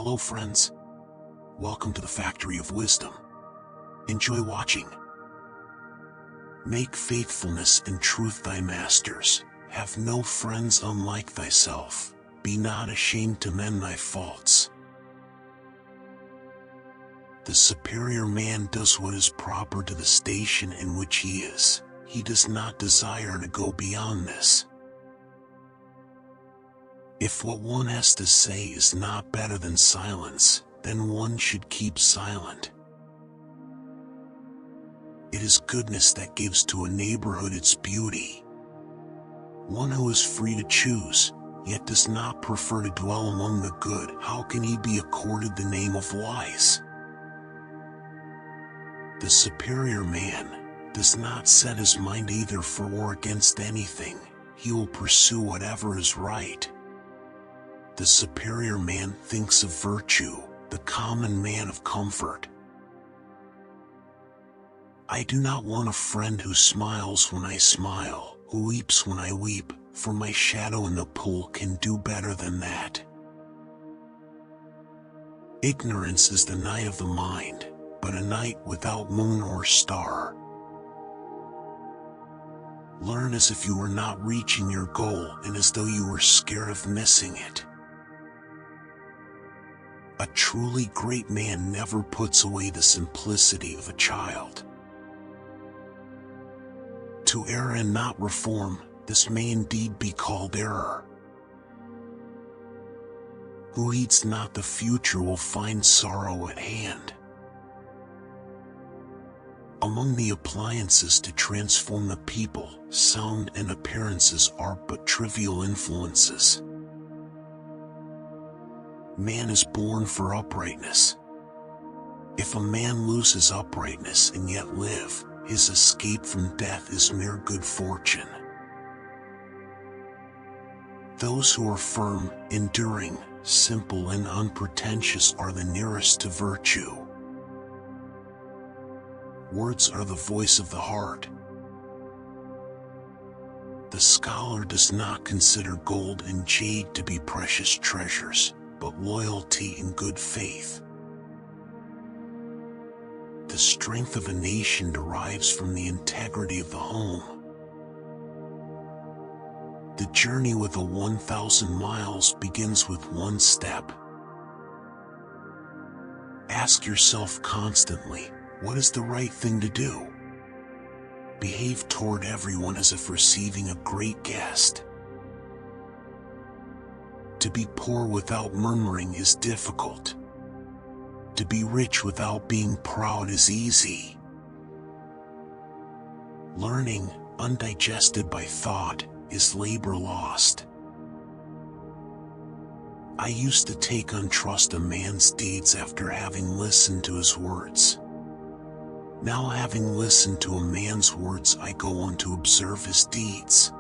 Hello friends, welcome to the Factory of Wisdom. Enjoy watching. Make faithfulness and truth thy masters. Have no friends unlike thyself. Be not ashamed to mend thy faults. The superior man does what is proper to the station in which he is. He does not desire to go beyond this. If what one has to say is not better than silence, then one should keep silent. It is goodness that gives to a neighborhood its beauty. One who is free to choose, yet does not prefer to dwell among the good, how can he be accorded the name of wise? The superior man does not set his mind either for or against anything. He will pursue whatever is right. The superior man thinks of virtue, the common man of comfort. I do not want a friend who smiles when I smile, who weeps when I weep, for my shadow in the pool can do better than that. Ignorance is the night of the mind, but a night without moon or star. Learn as if you were not reaching your goal and as though you were scared of missing it. A truly great man never puts away the simplicity of a child. To err and not reform, this may indeed be called error. Who heeds not the future will find sorrow at hand. Among the appliances to transform the people, sound and appearances are but trivial influences. Man is born for uprightness. If a man loses uprightness and yet live, his escape from death is mere good fortune. Those who are firm, enduring, simple and unpretentious are the nearest to virtue. Words are the voice of the heart. The scholar does not consider gold and jade to be precious treasures, but loyalty and good faith. The strength of a nation derives from the integrity of the home. The journey with 1,000 miles begins with one step. Ask yourself constantly, what is the right thing to do? Behave toward everyone as if receiving a great guest. To be poor without murmuring is difficult. To be rich without being proud is easy. Learning, undigested by thought, is labor lost. I used to take on trust a man's deeds after having listened to his words. Now having listened to a man's words, I go on to observe his deeds.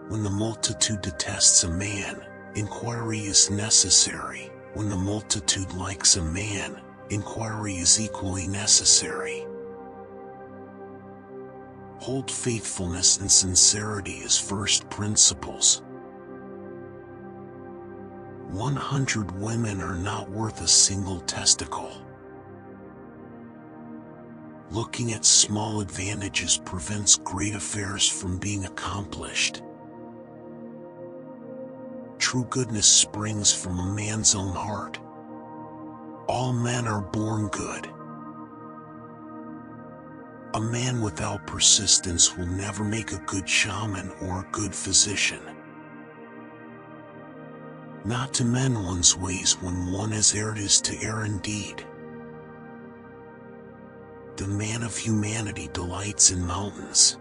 When the multitude detests a man, inquiry is necessary. When the multitude likes a man, inquiry is equally necessary. Hold faithfulness and sincerity as first principles. 100 women are not worth a single testicle. Looking at small advantages prevents great affairs from being accomplished. True goodness springs from a man's own heart. All men are born good. A man without persistence will never make a good shaman or a good physician. Not to mend one's ways when one has erred is to err indeed. The man of humanity delights in mountains.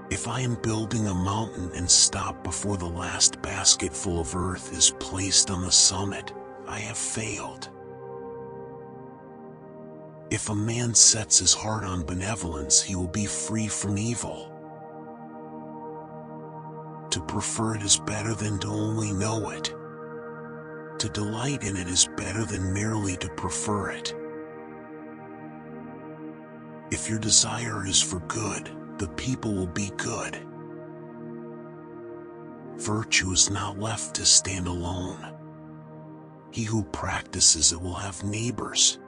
If I am building a mountain and stop before the last basketful of earth is placed on the summit, I have failed. If a man sets his heart on benevolence, he will be free from evil. To prefer it is better than to only know it. To delight in it is better than merely to prefer it. If your desire is for good, the people will be good. Virtue is not left to stand alone. He who practices it will have neighbors.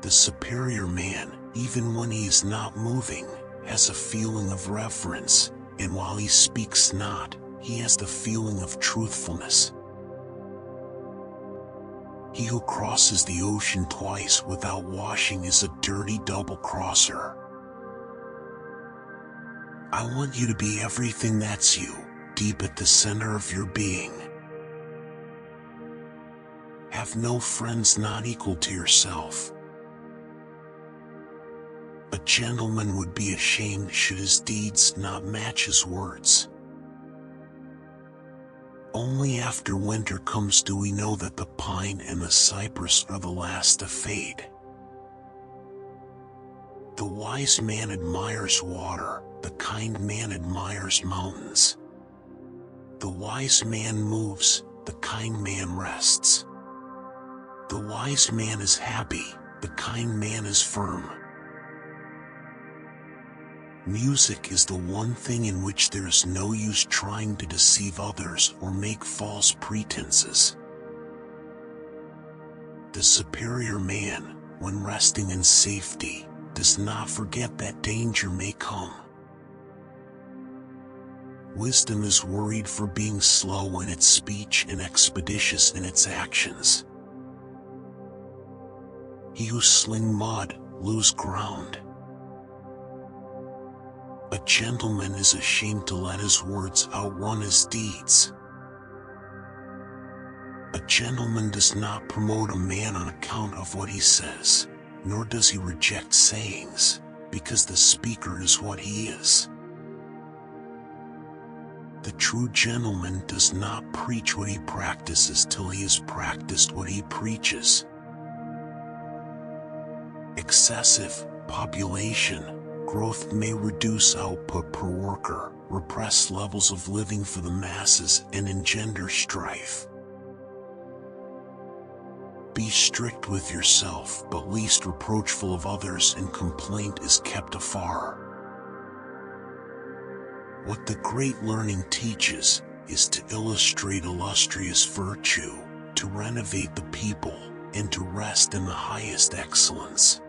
The superior man, even when he is not moving, has a feeling of reverence, and while he speaks not, he has the feeling of truthfulness. He who crosses the ocean twice without washing is a dirty double-crosser. I want you to be everything that's you, deep at the center of your being. Have no friends not equal to yourself. A gentleman would be ashamed should his deeds not match his words. Only after winter comes do we know that the pine and the cypress are the last to fade. The wise man admires water, the kind man admires mountains. The wise man moves, the kind man rests. The wise man is happy, the kind man is firm. Music is the one thing in which there is no use trying to deceive others or make false pretenses. The superior man, when resting in safety, does not forget that danger may come. Wisdom is worried for being slow in its speech and expeditious in its actions. He who sling mud, lose ground. A gentleman is ashamed to let his words outrun his deeds. A gentleman does not promote a man on account of what he says, nor does he reject sayings, because the speaker is what he is. The true gentleman does not preach what he practices till he has practiced what he preaches. Excessive population growth may reduce output per worker, repress levels of living for the masses, and engender strife. Be strict with yourself, but least reproachful of others, and complaint is kept afar. What the great learning teaches is to illustrate illustrious virtue, to renovate the people, and to rest in the highest excellence.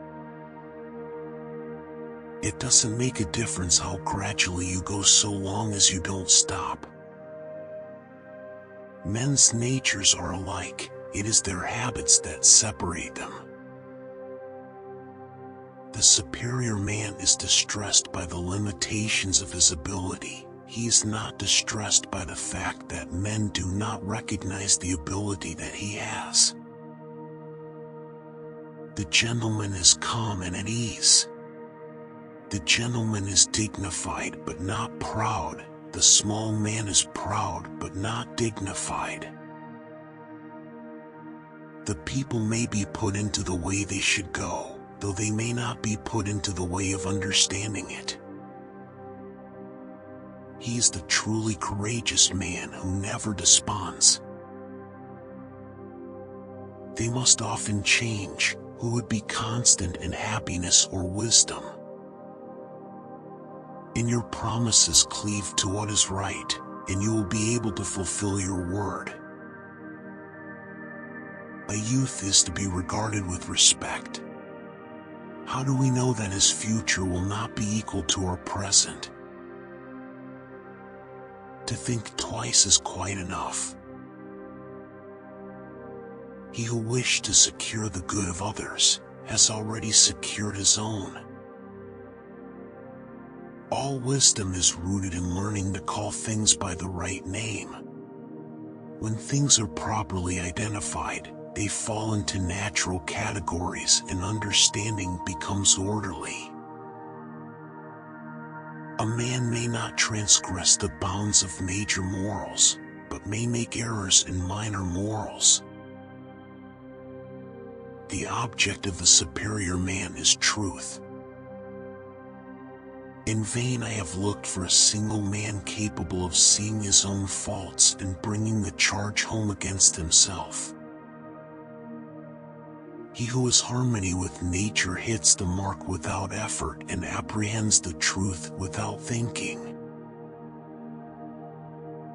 It doesn't make a difference how gradually you go so long as you don't stop. Men's natures are alike, it is their habits that separate them. The superior man is distressed by the limitations of his ability. He is not distressed by the fact that men do not recognize the ability that he has. The gentleman is calm and at ease. The gentleman is dignified but not proud. The small man is proud but not dignified. The people may be put into the way they should go, though they may not be put into the way of understanding it. He is the truly courageous man who never desponds. They must often change, who would be constant in happiness or wisdom. In your promises cleave to what is right, and you will be able to fulfill your word. A youth is to be regarded with respect. How do we know that his future will not be equal to our present? To think twice is quite enough. He who wished to secure the good of others has already secured his own. All wisdom is rooted in learning to call things by the right name. When things are properly identified, they fall into natural categories and understanding becomes orderly. A man may not transgress the bounds of major morals, but may make errors in minor morals. The object of the superior man is truth. In vain I have looked for a single man capable of seeing his own faults and bringing the charge home against himself. He who has harmony with nature hits the mark without effort and apprehends the truth without thinking.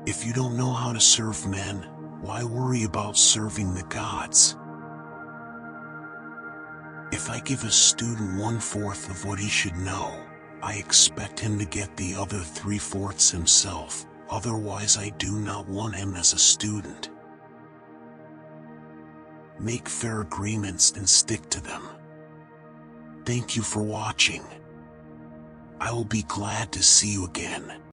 If you don't know how to serve men, why worry about serving the gods? If I give a student 1/4 of what he should know, I expect him to get the other 3/4 himself, otherwise I do not want him as a student. Make fair agreements and stick to them. Thank you for watching. I will be glad to see you again.